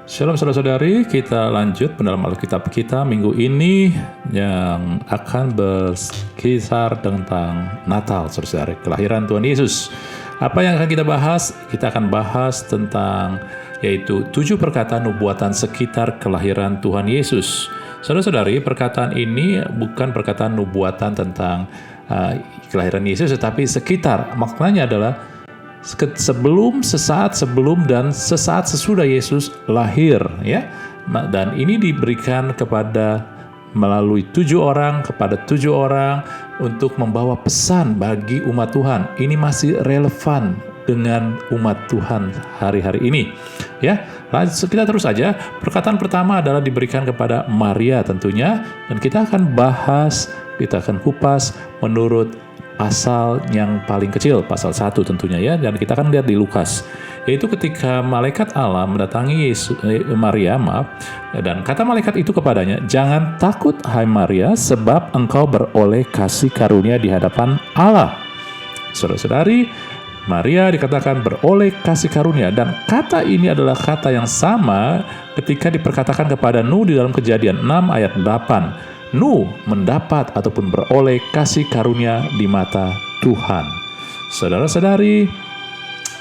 Shalom saudara-saudari, kita lanjut dalam Alkitab kita minggu ini yang akan berkisar tentang Natal, saudara-saudari, kelahiran Tuhan Yesus. Apa yang akan kita bahas? Kita akan bahas tentang yaitu 7 perkataan nubuatan sekitar kelahiran Tuhan Yesus. Saudara-saudari, perkataan ini bukan perkataan nubuatan tentang kelahiran Yesus, tetapi sekitar. Maknanya adalah sebelum, sesaat sebelum, dan sesaat sesudah Yesus lahir, ya. Dan ini diberikan kepada melalui 7 orang kepada 7 orang untuk membawa pesan bagi umat Tuhan. Ini masih relevan dengan umat Tuhan hari-hari ini, ya. Kita terus saja. Perkataan pertama adalah diberikan kepada Maria tentunya, dan kita akan bahas, kita akan kupas menurut pasal yang paling kecil, pasal 1 tentunya, ya. Dan kita akan lihat di Lukas, yaitu ketika malaikat Allah mendatangi Maria, dan kata malaikat itu kepadanya, "Jangan takut hai Maria, sebab engkau beroleh kasih karunia di hadapan Allah." Saudara-saudari, Maria dikatakan beroleh kasih karunia, dan kata ini adalah kata yang sama ketika diperkatakan kepada Nuh di dalam Kejadian 6 ayat 8. Nuh mendapat ataupun beroleh kasih karunia di mata Tuhan. Saudara-saudari,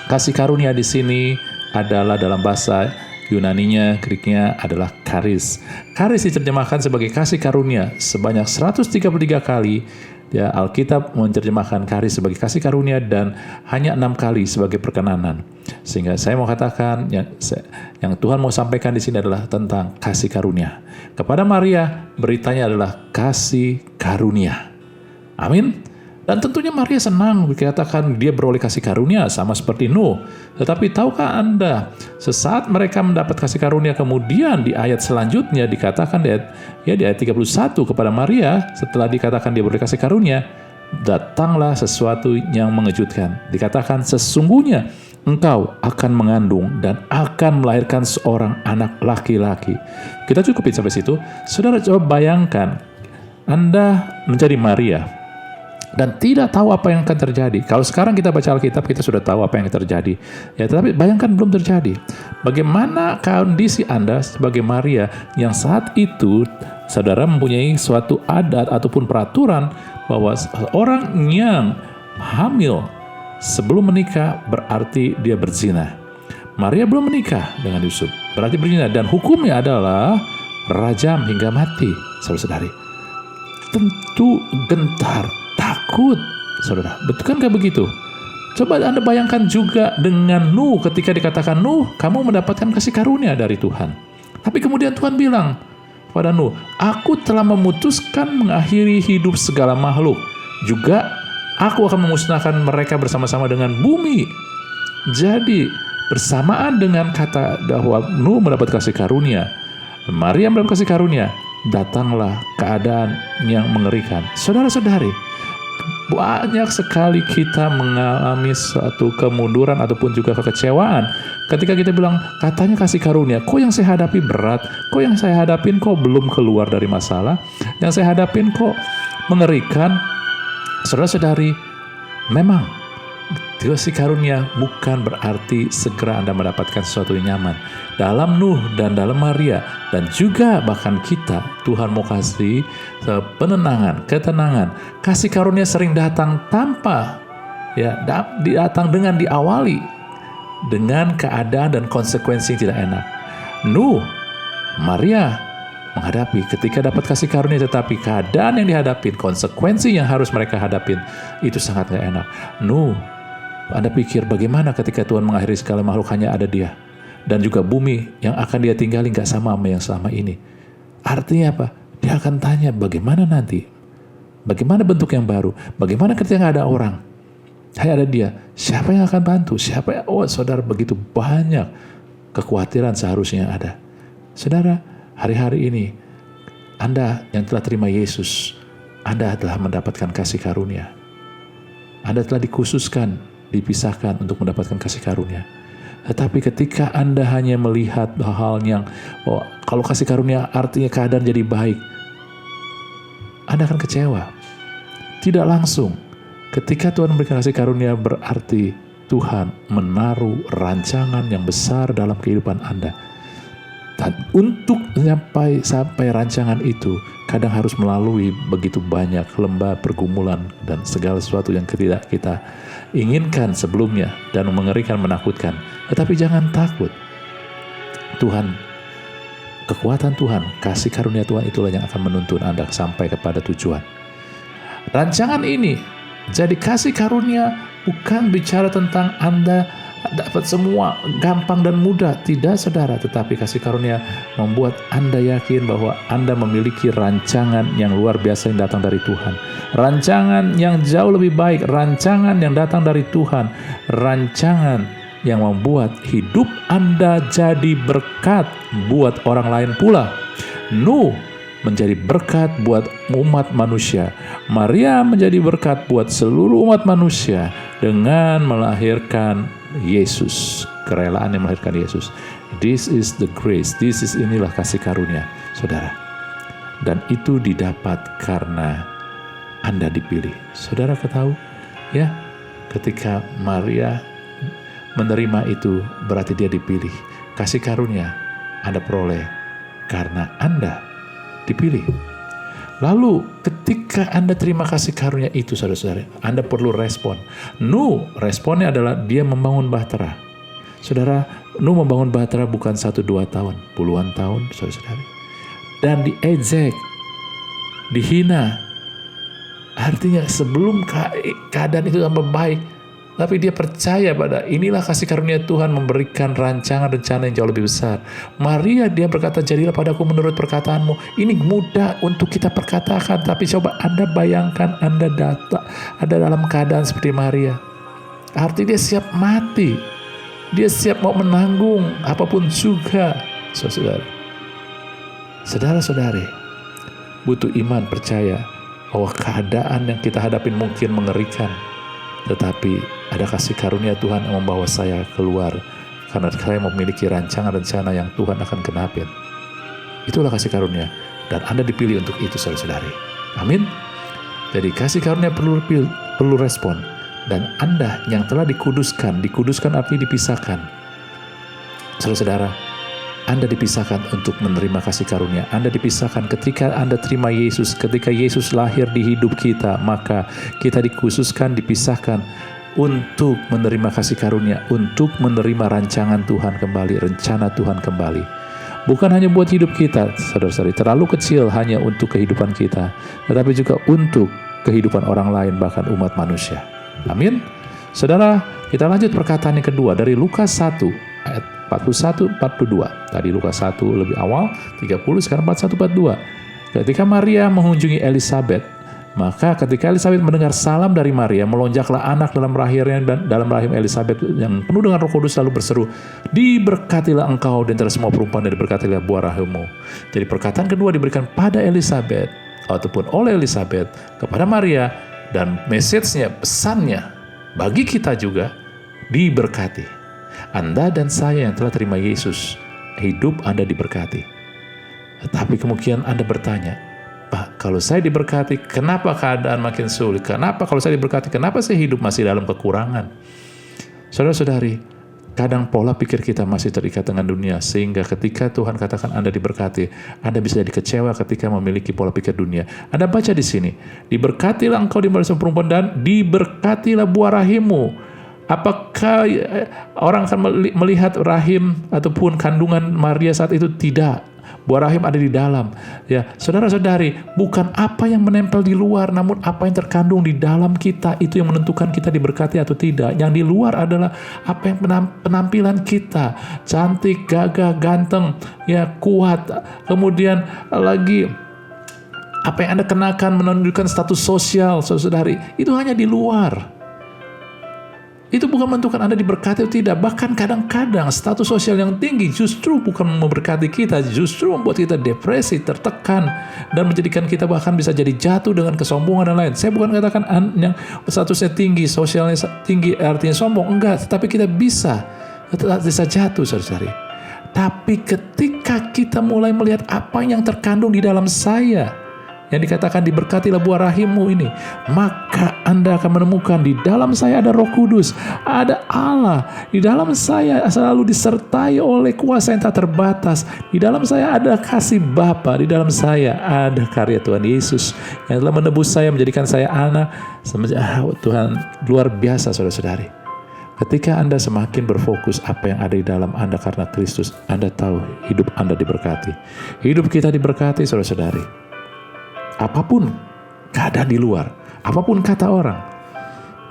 kasih karunia di sini adalah dalam bahasa Yunaninya, Greeknya adalah charis. Charis diterjemahkan sebagai kasih karunia sebanyak 133 kali. Ya, Alkitab menerjemahkan charis sebagai kasih karunia dan hanya 6 kali sebagai perkenanan. Sehingga saya mau katakan yang Tuhan mau sampaikan di sini adalah tentang kasih karunia. Kepada Maria, beritanya adalah kasih karunia. Amin. Dan tentunya Maria senang dikatakan dia beroleh kasih karunia sama seperti Nuh. Tetapi tahukah Anda, sesaat mereka mendapat kasih karunia, kemudian di ayat selanjutnya dikatakan di ayat 31 kepada Maria, setelah dikatakan dia beroleh kasih karunia, datanglah sesuatu yang mengejutkan. Dikatakan, "Sesungguhnya engkau akan mengandung dan akan melahirkan seorang anak laki-laki." Kita cukupin sampai situ. Saudara, coba bayangkan Anda menjadi Maria dan tidak tahu apa yang akan terjadi. Kalau sekarang kita baca Alkitab, kita sudah tahu apa yang akan terjadi. Ya, tetapi bayangkan belum terjadi. Bagaimana kondisi Anda sebagai Maria yang saat itu saudara mempunyai suatu adat ataupun peraturan bahwa orang yang hamil sebelum menikah berarti dia berzina. Maria belum menikah dengan Yusuf, berarti berzina, dan hukumnya adalah rajam hingga mati. Saudara-saudari, tentu gentar, takut, saudara. Betul kan gak begitu? Coba Anda bayangkan juga dengan Nuh ketika dikatakan, "Nuh, kamu mendapatkan kasih karunia dari Tuhan." Tapi kemudian Tuhan bilang kepada Nuh, "Aku telah memutuskan mengakhiri hidup segala makhluk. Juga aku akan memusnahkan mereka bersama-sama dengan bumi." Jadi bersamaan dengan kata bahwa Nuh mendapat kasih karunia, Maria mendapat kasih karunia, datanglah keadaan yang mengerikan. Saudara-saudari, banyak sekali kita mengalami suatu kemunduran ataupun juga kekecewaan ketika kita bilang, katanya kasih karunia, kok yang saya hadapi berat, kok yang saya hadapin kok belum keluar dari masalah, yang saya hadapin kok mengerikan. Saudara-saudari, memang kasih karunia bukan berarti segera Anda mendapatkan sesuatu yang nyaman. Dalam Nuh dan dalam Maria dan juga bahkan kita, Tuhan mau kasih penenangan, ketenangan. Kasih karunia sering datang tanpa datang dengan diawali dengan keadaan dan konsekuensi yang tidak enak. Nuh, Maria menghadapi ketika dapat kasih karunia, tetapi keadaan yang dihadapin, konsekuensi yang harus mereka hadapin itu sangat gak enak. Nuh, Anda pikir bagaimana ketika Tuhan mengakhiri segala makhluk hanya ada dia, dan juga bumi yang akan dia tinggali gak sama yang selama ini. Artinya apa? Dia akan tanya bagaimana nanti, bagaimana bentuk yang baru, bagaimana ketika gak ada orang, hanya ada dia, siapa yang akan bantu, siapa yang, saudara, begitu banyak kekhawatiran seharusnya ada. Saudara, hari-hari ini Anda yang telah terima Yesus, Anda telah mendapatkan kasih karunia. Anda telah dikhususkan, dipisahkan untuk mendapatkan kasih karunia. Tetapi ketika Anda hanya melihat hal-hal yang kalau kasih karunia artinya keadaan jadi baik, Anda akan kecewa. Tidak langsung. Ketika Tuhan memberikan kasih karunia berarti Tuhan menaruh rancangan yang besar dalam kehidupan Anda. Dan untuk sampai rancangan itu, kadang harus melalui begitu banyak lembah pergumulan dan segala sesuatu yang tidak kita inginkan sebelumnya dan mengerikan, menakutkan. Tetapi jangan takut. Tuhan, kekuatan Tuhan, kasih karunia Tuhan itulah yang akan menuntun Anda sampai kepada tujuan. Rancangan ini, jadi kasih karunia bukan bicara tentang Anda dapat semua gampang dan mudah. Tidak, saudara. Tetapi kasih karunia membuat Anda yakin bahwa Anda memiliki rancangan yang luar biasa yang datang dari Tuhan. Rancangan yang jauh lebih baik. Rancangan yang datang dari Tuhan. Rancangan yang membuat hidup Anda jadi berkat buat orang lain pula. Nuh menjadi berkat buat umat manusia. Maria menjadi berkat buat seluruh umat manusia dengan melahirkan Yesus, kerelaan yang melahirkan Yesus. This is the grace, inilah kasih karunia, saudara. Dan itu didapat karena Anda dipilih. Saudara ketahui, ya, ketika Maria menerima itu berarti dia dipilih. Kasih karunia Anda peroleh karena Anda dipilih. Lalu ketika Anda terima kasih karunia itu, saudara-saudara, Anda perlu respon. Nuh, responnya adalah dia membangun bahtera. Saudara, Nuh membangun bahtera bukan 1-2 tahun, puluhan tahun, saudara-saudara. Dan diejek, dihina. Artinya sebelum keadaan itu tambah baik, tapi dia percaya pada inilah kasih karunia Tuhan memberikan rancangan rencana yang jauh lebih besar. Maria, dia berkata, jadilah padaku menurut perkataanmu. Ini mudah untuk kita perkatakan, tapi coba Anda bayangkan Anda ada dalam keadaan seperti Maria. Artinya dia siap mati. Dia siap mau menanggung apapun juga. Saudara-saudari, butuh iman, percaya bahwa keadaan yang kita hadapin mungkin mengerikan. Tetapi ada kasih karunia Tuhan yang membawa saya keluar karena saya memiliki rancangan-rencana yang Tuhan akan genapin. Itulah kasih karunia, dan Anda dipilih untuk itu, saudara-saudari. Amin. Jadi kasih karunia perlu respon, dan Anda yang telah dikuduskan artinya dipisahkan. Saudara-saudara, Anda dipisahkan untuk menerima kasih karunia. Anda dipisahkan ketika Anda terima Yesus. Ketika Yesus lahir di hidup kita, maka kita dikhususkan, dipisahkan untuk menerima kasih karunia, untuk menerima rancangan Tuhan kembali, rencana Tuhan kembali. Bukan hanya buat hidup kita, saudara-saudari, terlalu kecil hanya untuk kehidupan kita, tetapi juga untuk kehidupan orang lain, bahkan umat manusia. Amin. Saudara, kita lanjut perkataan yang kedua dari Lukas 1 ayat 41-42. Tadi Lukas 1 lebih awal 30, sekarang 41-42. Ketika Maria mengunjungi Elisabet, maka ketika Elisabet mendengar salam dari Maria, melonjaklah anak dalam rahim Elisabet yang penuh dengan Roh Kudus, lalu berseru, diberkatilah engkau di antara semua perempuan dan diberkatilah buah rahimmu. Jadi perkataan kedua diberikan pada Elisabet ataupun oleh Elisabet kepada Maria, dan message-nya, pesannya bagi kita juga, diberkati. Anda dan saya yang telah terima Yesus, hidup Anda diberkati. Tetapi kemungkinan Anda bertanya, Pak, kalau saya diberkati, kenapa keadaan makin sulit? Kenapa kalau saya diberkati, kenapa saya hidup masih dalam kekurangan? Saudara-saudari, kadang pola pikir kita masih terikat dengan dunia, sehingga ketika Tuhan katakan Anda diberkati, Anda bisa jadi kecewa ketika memiliki pola pikir dunia. Anda baca di sini, diberkatilah engkau di antara semua perempuan dan diberkatilah buah rahimmu. Apakah orang akan melihat rahim ataupun kandungan Maria saat itu? Tidak. Buah rahim ada di dalam. Ya, saudara-saudari, bukan apa yang menempel di luar, namun apa yang terkandung di dalam kita itu yang menentukan kita diberkati atau tidak. Yang di luar adalah apa yang penampilan kita, cantik, gagah, ganteng, ya, kuat. Kemudian lagi apa yang Anda kenakan menunjukkan status sosial, saudari, itu hanya di luar. Itu bukan menentukan Anda diberkati atau tidak. Bahkan kadang-kadang status sosial yang tinggi justru bukan memberkati kita, justru membuat kita depresi, tertekan, dan menjadikan kita bahkan bisa jadi jatuh dengan kesombongan dan lain. Saya bukan katakan yang statusnya tinggi, sosialnya tinggi artinya sombong, enggak. Tetapi kita bisa jatuh, saudari. Tapi ketika kita mulai melihat apa yang terkandung di dalam saya, yang dikatakan diberkatilah buah rahimmu ini, maka Anda akan menemukan di dalam saya ada Roh Kudus, ada Allah, di dalam saya selalu disertai oleh kuasa yang tak terbatas, di dalam saya ada kasih Bapa, di dalam saya ada karya Tuhan Yesus yang telah menebus saya, menjadikan saya anak. Tuhan luar biasa, saudara-saudari. Ketika Anda semakin berfokus apa yang ada di dalam Anda karena Kristus, Anda tahu hidup Anda diberkati. Hidup kita diberkati, saudara-saudari. Apapun keadaan di luar, apapun kata orang.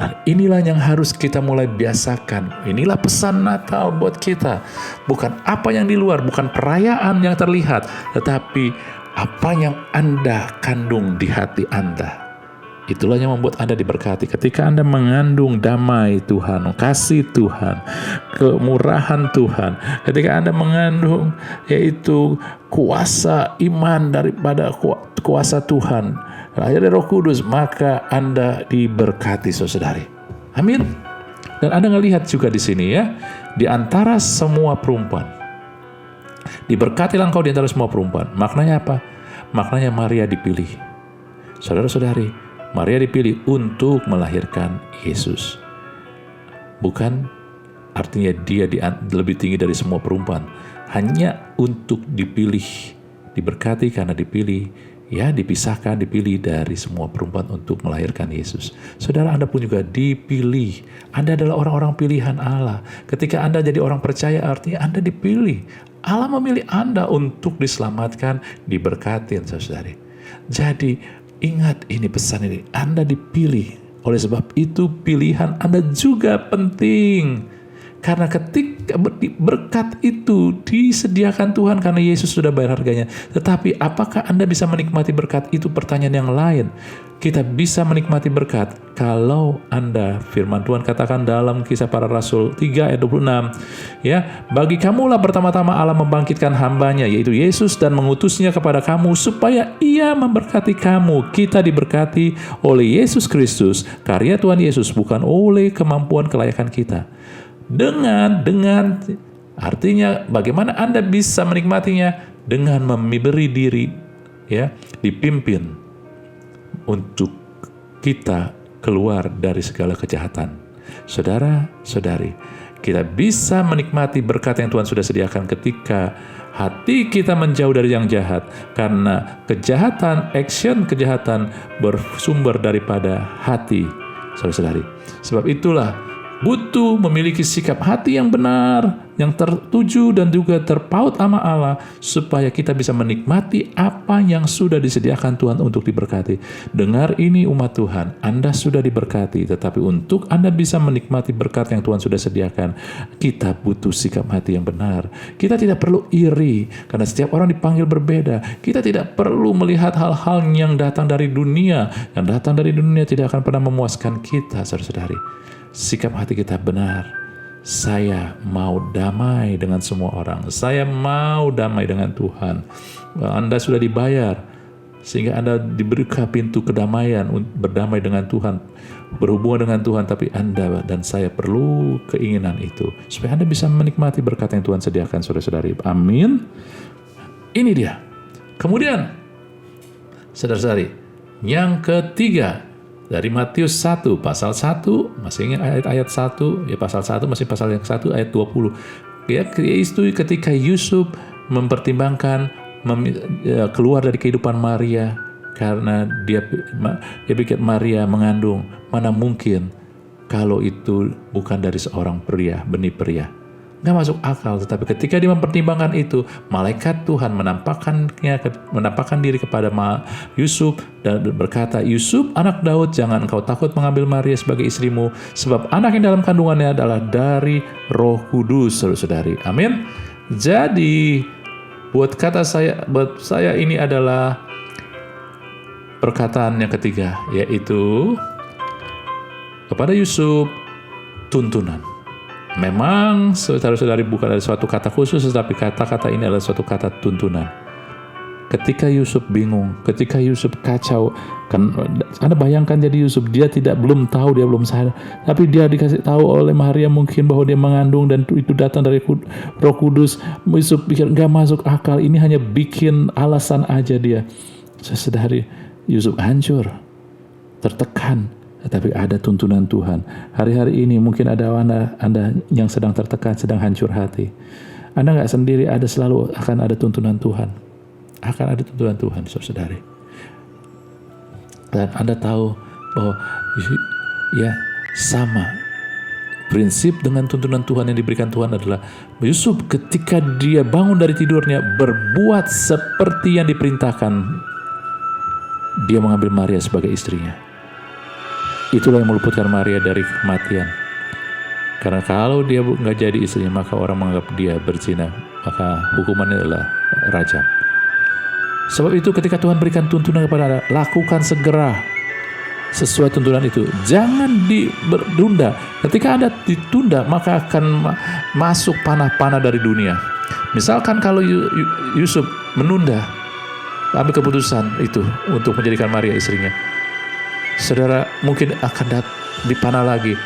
Dan inilah yang harus kita mulai biasakan. Inilah pesan Natal buat kita. Bukan apa yang di luar, bukan perayaan yang terlihat, tetapi apa yang Anda kandung di hati Anda. Itulah yang membuat Anda diberkati. Ketika Anda mengandung damai Tuhan, kasih Tuhan, kemurahan Tuhan, ketika Anda mengandung yaitu kuasa iman daripada kuasa Tuhan, lahir dari Roh Kudus, maka Anda diberkati, saudari. Amin. Dan Anda ngelihat juga di sini ya, di antara semua perempuan, diberkatilah engkau di antara semua perempuan. Maknanya apa? Maknanya Maria dipilih. Saudara-saudari, Maria dipilih untuk melahirkan Yesus. Bukan artinya dia lebih tinggi dari semua perempuan. Hanya untuk dipilih, diberkati karena dipilih, ya dipisahkan, dipilih dari semua perempuan untuk melahirkan Yesus. Saudara, Anda pun juga dipilih. Anda adalah orang-orang pilihan Allah. Ketika Anda jadi orang percaya, artinya Anda dipilih. Allah memilih Anda untuk diselamatkan, diberkatin, saudari. Jadi, ingat ini pesan ini, Anda dipilih. Oleh sebab itu pilihan Anda juga penting. Karena ketika berkat itu disediakan Tuhan karena Yesus sudah bayar harganya. Tetapi apakah Anda bisa menikmati berkat itu? Pertanyaan yang lain. Kita bisa menikmati berkat kalau Anda, firman Tuhan katakan dalam Kisah Para Rasul 3 ayat 26, ya, bagi kamulah pertama-tama Allah membangkitkan hambanya, yaitu Yesus, dan mengutusnya kepada kamu supaya ia memberkati kamu. Kita diberkati oleh Yesus Kristus, karya Tuhan Yesus, bukan oleh kemampuan kelayakan kita. Dengan artinya bagaimana Anda bisa menikmatinya? Dengan memberi diri, ya, dipimpin untuk kita keluar dari segala kejahatan. Saudara-saudari, kita bisa menikmati berkat yang Tuhan sudah sediakan ketika hati kita menjauh dari yang jahat. Karena kejahatan, action kejahatan bersumber daripada hati, saudara-saudari. Sebab itulah butuh memiliki sikap hati yang benar, yang tertuju dan juga terpaut sama Allah, supaya kita bisa menikmati apa yang sudah disediakan Tuhan untuk diberkati. Dengar ini umat Tuhan, Anda sudah diberkati, tetapi untuk Anda bisa menikmati berkat yang Tuhan sudah sediakan, kita butuh sikap hati yang benar. Kita tidak perlu iri, karena setiap orang dipanggil berbeda. Kita tidak perlu melihat hal-hal yang datang dari dunia. Yang datang dari dunia tidak akan pernah memuaskan kita, saudara-saudari. Sikap hati kita benar. Saya mau damai dengan semua orang. Saya mau damai dengan Tuhan. Anda sudah dibayar sehingga Anda diberikan pintu kedamaian, berdamai dengan Tuhan, berhubungan dengan Tuhan. Tapi Anda dan saya perlu keinginan itu supaya Anda bisa menikmati berkat yang Tuhan sediakan, saudara-saudari. Amin. Ini dia. Kemudian, saudara-saudari, yang ketiga, dari Matius 1, pasal 1, masih ingat ayat 1, ya pasal 1, masih pasal yang 1, ayat 20. Ya, itu ketika Yusuf mempertimbangkan keluar dari kehidupan Maria, karena dia pikir Maria mengandung, mana mungkin kalau itu bukan dari seorang pria, benih pria. Nggak masuk akal. Tetapi ketika dia mempertimbangkan itu, malaikat Tuhan menampakkan diri kepada Yusuf dan berkata, Yusuf anak Daud, jangan engkau takut mengambil Maria sebagai istrimu, sebab anak yang dalam kandungannya adalah dari Roh Kudus, saudara-saudari. Amin. Jadi buat saya ini adalah perkataan yang ketiga, yaitu kepada Yusuf, tuntunan. Memang saudara-saudari bukan ada suatu kata khusus, tetapi kata-kata ini adalah suatu kata tuntunan. Ketika Yusuf bingung, ketika Yusuf kacau, kan Anda bayangkan jadi Yusuf, dia belum tahu, dia belum sadar, tapi dia dikasih tahu oleh Maria mungkin bahwa dia mengandung dan itu datang dari Roh Kudus. Yusuf pikir nggak masuk akal, ini hanya bikin alasan aja dia. Saudari, Yusuf hancur, tertekan, tetapi ada tuntunan Tuhan. Hari-hari ini mungkin ada Anda yang sedang tertekan, sedang hancur hati. Anda nggak sendiri, selalu akan ada tuntunan Tuhan. Akan ada tuntunan Tuhan, saudari. Dan Anda tahu bahwa ya sama prinsip dengan tuntunan Tuhan yang diberikan Tuhan adalah Yusuf ketika dia bangun dari tidurnya berbuat seperti yang diperintahkan. Dia mengambil Maria sebagai istrinya. Itulah yang meluputkan Maria dari kematian. Karena kalau dia nggak jadi istrinya, maka orang menganggap dia berzina, maka hukumannya adalah rajam. Sebab itu ketika Tuhan berikan tuntunan kepada Anda, lakukan segera sesuai tuntunan itu. Jangan ditunda. Ketika Anda ditunda, maka akan masuk panah-panah dari dunia. Misalkan kalau Yusuf menunda, ambil keputusan itu untuk menjadikan Maria istrinya, saudara mungkin akan dipanah lagi.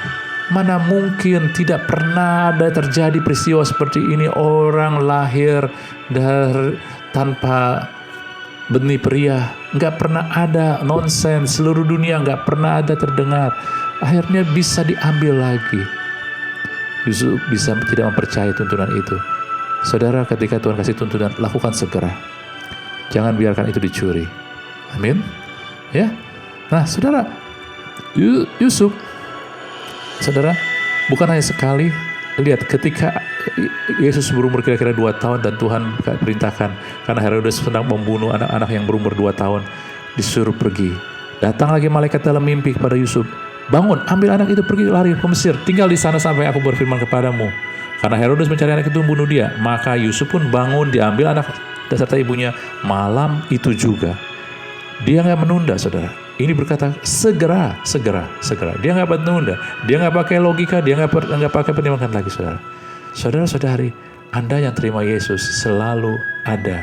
Mana mungkin, tidak pernah ada terjadi peristiwa seperti ini. Orang lahir tanpa benih pria, nggak pernah ada, nonsens, seluruh dunia nggak pernah ada terdengar. Akhirnya bisa diambil lagi. Yusuf bisa tidak mempercayai tuntunan itu. Saudara, ketika Tuhan kasih tuntunan, lakukan segera. Jangan biarkan itu dicuri. Amin. Ya. Nah, saudara, Yusuf, saudara, bukan hanya sekali. Lihat, ketika Yesus berumur kira-kira 2 tahun dan Tuhan perintahkan, karena Herodes sedang membunuh anak-anak yang berumur 2 tahun, disuruh pergi. Datang lagi malaikat dalam mimpi kepada Yusuf, bangun, ambil anak itu, pergi lari ke Mesir, tinggal di sana sampai aku berfirman kepadamu. Karena Herodes mencari anak itu membunuh dia, maka Yusuf pun bangun, diambil anak serta ibunya malam itu juga. Dia nggak menunda, saudara. Ini berkata segera. Dia nggak menunda. Dia nggak pakai logika. Dia nggak pakai pertimbangan lagi, saudara. Saudara-saudari, Anda yang terima Yesus selalu ada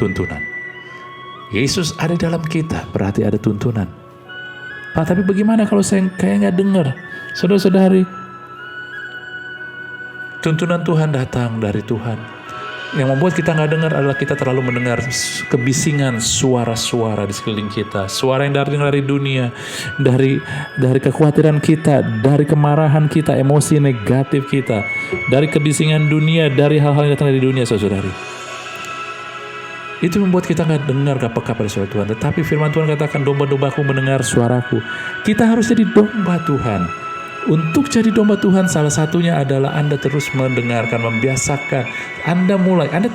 tuntunan. Yesus ada dalam kita, berarti ada tuntunan. Pak, tapi bagaimana kalau saya kayak nggak dengar? Saudara-saudari, tuntunan Tuhan datang dari Tuhan. Yang membuat kita nggak dengar adalah kita terlalu mendengar kebisingan suara-suara di sekeliling kita, suara yang datang dari dunia, dari kekhawatiran kita, dari kemarahan kita, emosi negatif kita, dari kebisingan dunia, dari hal-hal yang datang dari dunia, saudari. Itu membuat kita nggak dengar, nggak peka pada suara Tuhan. Tetapi firman Tuhan katakan, domba-dombaku mendengar suaraku. Kita harus jadi domba Tuhan. Untuk jadi domba Tuhan, salah satunya adalah Anda terus mendengarkan, membiasakan. Anda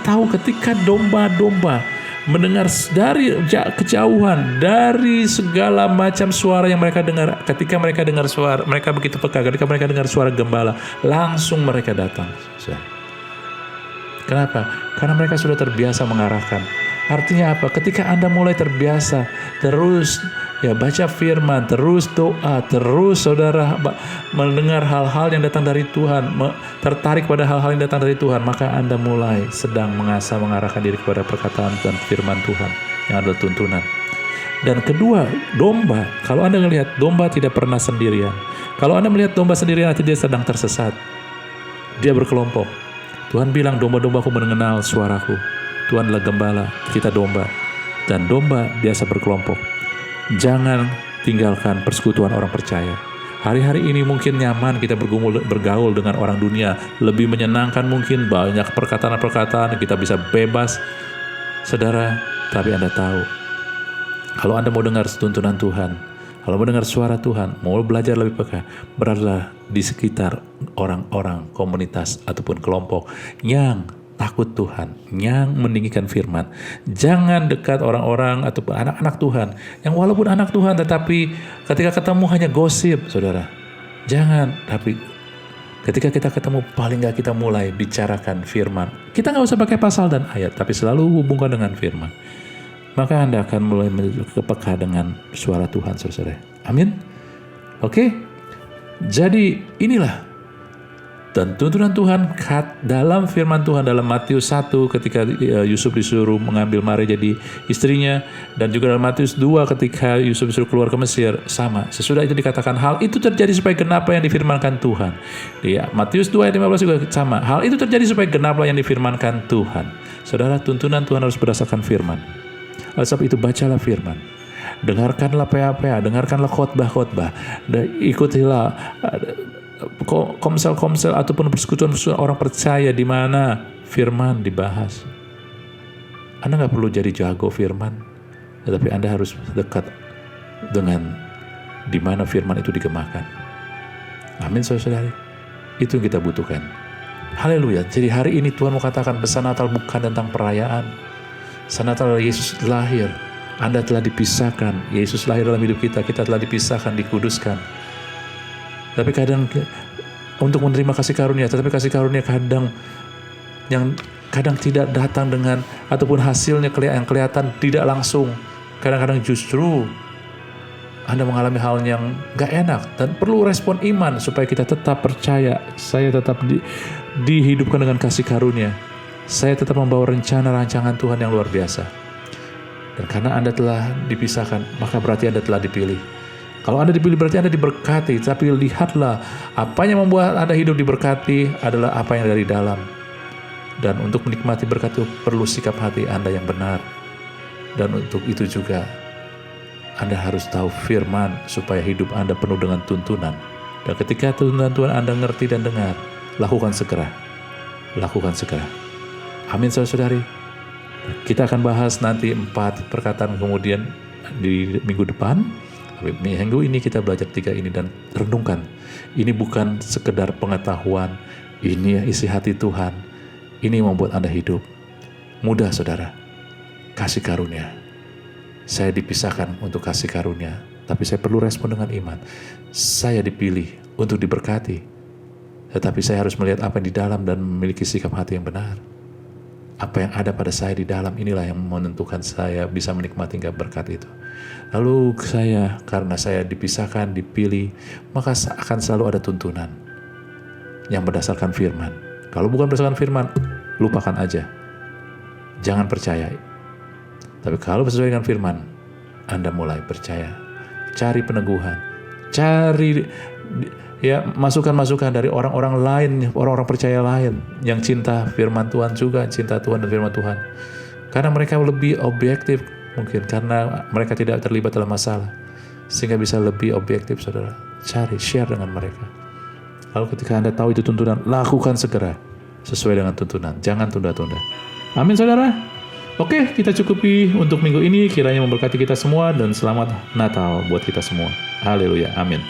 tahu ketika domba-domba mendengar dari kejauhan, dari segala macam suara yang mereka dengar. Ketika mereka dengar suara, mereka begitu peka. Ketika mereka dengar suara gembala, langsung mereka datang. Kenapa? Karena mereka sudah terbiasa mengarahkan. Artinya apa? Ketika Anda mulai terbiasa, terus baca firman, terus doa, terus saudara mendengar hal-hal yang datang dari Tuhan, tertarik pada hal-hal yang datang dari Tuhan, maka Anda mulai sedang mengarahkan diri kepada perkataan dan firman Tuhan yang adalah tuntunan. Dan kedua, domba. Kalau Anda melihat domba tidak pernah sendirian. Kalau Anda melihat domba sendirian, nanti dia sedang tersesat. Dia berkelompok. Tuhan bilang, domba-dombaku mengenal suaraku. Tuhan adalah gembala, kita domba. Dan domba biasa berkelompok. Jangan tinggalkan persekutuan orang percaya. Hari-hari ini mungkin nyaman kita bergaul dengan orang dunia. Lebih menyenangkan mungkin, banyak perkataan-perkataan, kita bisa bebas. Saudara, tapi Anda tahu, kalau Anda mau dengar tuntunan Tuhan, kalau mau dengar suara Tuhan, mau belajar lebih peka, beradalah di sekitar orang-orang, komunitas, ataupun kelompok yang takut Tuhan, yang meninggikan firman. Jangan dekat orang-orang ataupun anak-anak Tuhan yang walaupun anak Tuhan tetapi ketika ketemu hanya gosip, saudara. Jangan, tapi ketika kita ketemu paling gak kita mulai bicarakan firman. Kita gak usah pakai pasal dan ayat, tapi selalu hubungkan dengan firman. Maka Anda akan mulai kepeka dengan suara Tuhan, saudara. Amin. Oke. Jadi inilah dan tuntunan Tuhan dalam firman Tuhan dalam Matius 1 ketika Yusuf disuruh mengambil Maria jadi istrinya, dan juga dalam Matius 2 ketika Yusuf disuruh keluar ke Mesir, sama. Sesudah itu dikatakan hal itu terjadi supaya genaplah yang difirmankan Tuhan. Di Matius 2 ayat 15 juga sama. Hal itu terjadi supaya genaplah yang difirmankan Tuhan. Saudara, tuntunan Tuhan harus berdasarkan firman. Oleh sebab itu bacalah firman. dengarkanlah PA-PA, dengarkanlah khotbah-khotbah, dan ikutilah komsel-komsel ataupun persekutuan-persekutuan orang percaya di mana firman dibahas. Anda nggak perlu jadi jago firman, tetapi Anda harus dekat dengan di mana firman itu digemakan. Amin, saudara-saudari. Itu yang kita butuhkan. Haleluya. Jadi hari ini Tuhan mau katakan pesan Natal bukan tentang perayaan. Pesan Natal Yesus lahir. Anda telah dipisahkan. Yesus lahir dalam hidup kita. Kita telah dipisahkan, dikuduskan. Tapi kadang untuk menerima kasih karunia, tetapi kasih karunia kadang tidak datang dengan, ataupun hasilnya yang kelihatan tidak langsung. Kadang-kadang justru Anda mengalami hal yang gak enak, dan perlu respon iman supaya kita tetap percaya. Saya tetap dihidupkan dengan kasih karunia. Saya tetap membawa rencana rancangan Tuhan yang luar biasa. Dan karena Anda telah dipisahkan, maka berarti Anda telah dipilih. Kalau Anda dipilih berarti Anda diberkati. Tapi lihatlah, apa yang membuat Anda hidup diberkati adalah apa yang dari dalam. Dan untuk menikmati berkat itu perlu sikap hati Anda yang benar. Dan untuk itu juga Anda harus tahu firman supaya hidup Anda penuh dengan tuntunan. Dan ketika tuntunan Tuhan Anda ngerti dan dengar, lakukan segera. Lakukan segera. Amin, saudara-saudari. Kita akan bahas nanti 4 perkataan kemudian di minggu depan. Tapi minggu ini kita belajar 3 ini dan renungkan. Ini bukan sekedar pengetahuan. Ini isi hati Tuhan. Ini membuat Anda hidup. Mudah, saudara. Kasih karunia. Saya dipisahkan untuk kasih karunia, tapi saya perlu respon dengan iman. Saya dipilih untuk diberkati, tetapi saya harus melihat apa yang di dalam dan memiliki sikap hati yang benar. Apa yang ada pada saya di dalam, inilah yang menentukan saya bisa menikmati berkat itu. Lalu karena saya dipisahkan, dipilih, maka akan selalu ada tuntunan yang berdasarkan firman. Kalau bukan berdasarkan firman, lupakan aja. Jangan percaya. Tapi kalau sesuai dengan firman, Anda mulai percaya. Cari peneguhan. Cari masukan-masukan dari orang-orang lain, orang-orang percaya lain yang cinta firman Tuhan juga, cinta Tuhan dan firman Tuhan. Karena mereka lebih objektif mungkin, karena mereka tidak terlibat dalam masalah. Sehingga bisa lebih objektif, saudara. Cari, share dengan mereka. Lalu ketika Anda tahu itu tuntunan, lakukan segera sesuai dengan tuntunan. Jangan tunda-tunda. Amin, saudara. Oke, kita cukupi untuk minggu ini. Kiranya memberkati kita semua dan selamat Natal buat kita semua. Haleluya. Amin.